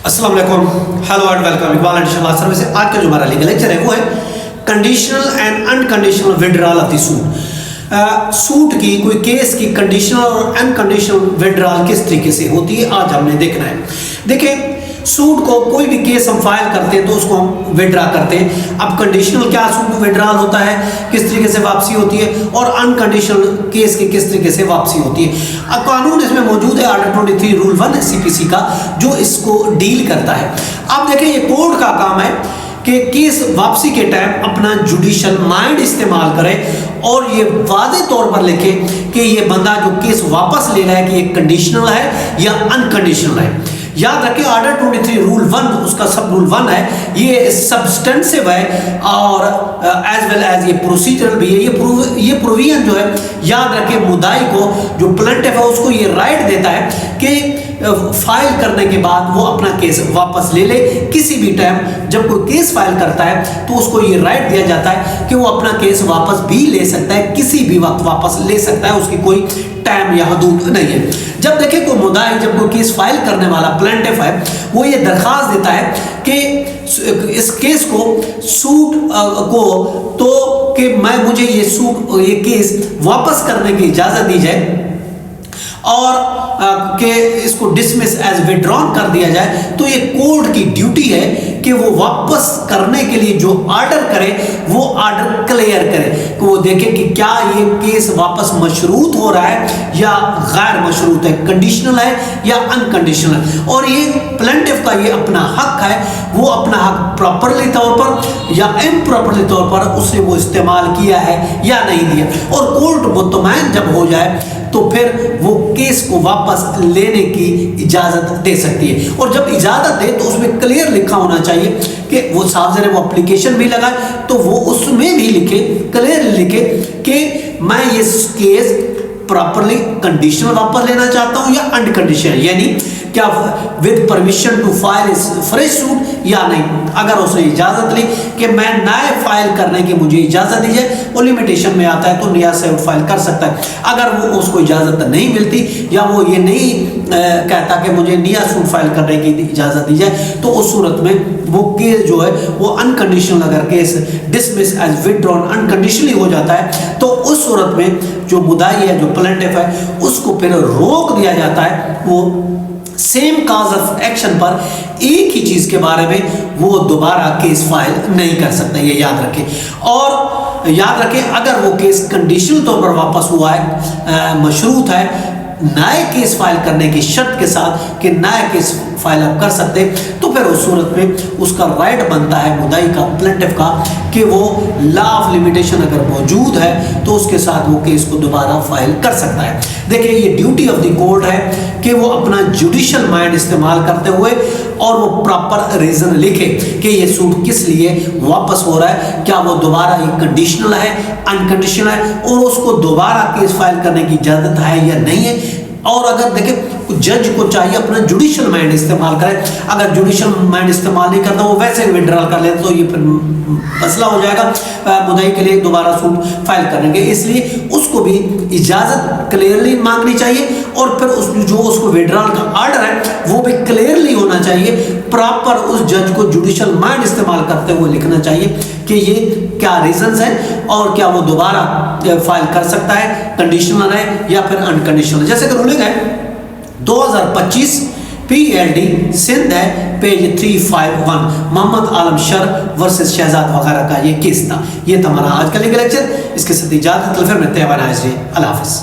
अस्सलाम वालेकुम, hello and welcome. Iqbal additional service से आज का जो हमारा लीगल लेक्चर है वो है conditional and unconditional withdrawal of the suit. Suit की कोई केस की कंडीशनल और अनकंडीशनल विड्रॉल किस तरीके से होती है आज हमने देखना है। देखिए, सूट को कोई भी केस हम फाइल करते हैं तो उसको हम विड्रा करते हैं। अब कंडीशनल क्या सूट विड्रॉल होता है, किस तरीके से वापसी होती है, और अनकंडीशनल केस की किस तरीके से वापसी होती है। अब कानून इसमें मौजूद है आर्टिकल 23 रूल 1 CPC का, जो इसको डील करता है। अब देखिए, ये कोर्ट का काम है कि केस वापसी के टाइम अपना जुडिशियल माइंड इस्तेमाल करे और ये वादे तौर पर लिखे कि ये बंदा जो केस वापस ले रहा है कि ये कंडीशनल है या अनकंडीशनल है। याद रखिए, आर्टिकल 23 रूल 1 उसका सब रूल 1 है, ये सब्सटेंसिव है और एज वेल एज ये प्रोसीजरल भी है। ये प्रोविजन जो है, याद रखिए, मुद्दाई को जो प्लेंटिफ है उसको ये राइट देता है कि फाइल करने के बाद वो अपना केस वापस ले ले। किसी भी टाइम जब कोई केस फाइल करता है तो उसको ये राइट दिया जाता है कि वो अपना केस वापस भी ले सकता है, किसी भी वक्त वापस ले सकता है, उसकी कोई टाइम या हदूद नहीं है। जब देखे कोई मुद्दाई, जब कोई केस फाइल करने वाला प्लेंटिफ है, वो ये दरखास्त देता है कि इस केस को सूट को तो कि मुझे ये केस वापस करने की इजाजत दी जाए और कि इसको डिसमिस एज विड्रॉन कर दिया जाए, तो ये कोर्ट की ड्यूटी है कि वो वापस करने के लिए जो ऑर्डर करे वो ऑर्डर क्लियर करे, कि वो देखे कि क्या ये केस वापस मशरूत हो रहा है या गैर मशरूत है, कंडीशनल है या अनकंडीशनल। और ये प्लेंटिफ का ये अपना हक है, वो अपना हक प्रॉपरली तौर पर या इम्प्रॉपरली तौर पर उसने वो इस्तेमाल किया है या नहीं दिया। और कोर्ट मुतमईन जब हो जाए तो फिर वो केस को वापस लेने की इजाजत दे सकती है। और जब इजाजत दे तो उसमें क्लियर लिखा होना चाहिए कि वो साहब जरा वो एप्लीकेशन भी लगाए तो वो उसमें भी लिखे, क्लियर लिखे कि मैं ये केस प्रॉपरली कंडीशनल वापस लेना चाहता हूं या अनकंडीशनल, यानी क्या with permission to file fresh suit या नहीं। अगर उसने इजाजत ली कि मैं नए फाइल करने की मुझे इजाजत दी जाए, वो लिमिटेशन में आता है तो नया सूट फाइल कर सकता है। अगर वो उसको इजाजत नहीं मिलती या वो ये नहीं कहता कि मुझे नया सूट फाइल करने की इजाजत दी जाए, तो उस सूरत में वो केस जो है वो अनकंडीशनल, अगर case dismiss as withdrawn unconditionally हो जाता है तो उस सूरत में जो मुद्दाई है, जो प्लेंटिफ है, उसको फिर रोक दिया जाता है। वो सेम काज ऑफ एक्शन पर एक ही चीज के बारे में वो दोबारा केस फाइल नहीं कर सकता, ये याद रखें। और याद रखें, अगर वो केस कंडीशनल तौर पर वापस हुआ है, मशरूत है, नए केस फाइल करने की शर्त के साथ कि नया केस फाइल आप कर सकते, तो फिर उस सूरत में उसका राइट बनता है मुद्दाई का, प्लेंटिफ का, कि वो लॉ ऑफ लिमिटेशन अगर मौजूद है तो उसके साथ वो केस को दोबारा फाइल कर सकता है। देखिए, ये ड्यूटी ऑफ द कोर्ट है कि वो अपना जुडिशियल माइंड इस्तेमाल करते हुए और वो प्रॉपर रीजन लिखे कि ये सूट किस लिए वापस हो रहा है, क्या वो दोबारा ये कंडीशनल है, अनकंडीशनल है, और उसको दोबारा केस फाइल करने की इजाजत है या नहीं है। और अगर देखें, जज को चाहिए अपना जुडिशियल माइंड इस्तेमाल करे। अगर जुडिशियल माइंड इस्तेमाल नहीं करता, वो वैसे विड्रॉल कर लेता, तो ये फिर मसला हो जाएगा मुद्दाई के लिए दोबारा सूट फाइल करने के। इसलिए उसको भी इजाजत क्लियरली मांगनी चाहिए और फिर जो उसको विड्रॉल का ऑर्डर है वो भी क्लियरली होना चाहिए। प्रॉपर उस जज को जुडिशियल माइंड इस्तेमाल करते हुए लिखना चाहिए कि ये क्या रीजंस हैं और क्या वो दोबारा फाइल कर सकता है, कंडीशनल है या फिर अनकंडीशनल। जैसे कि रूलिंग है 2025 PLD सिंध है, पेज 351, मोहम्मद आलम शर वर्सेस शहजाद वगैरह का ये केस था। ये था हमारा आज का लीगल लेक्चर। इसके साथ इजाजत, फिर मिलते हैं। अल्लाह हाफिज़।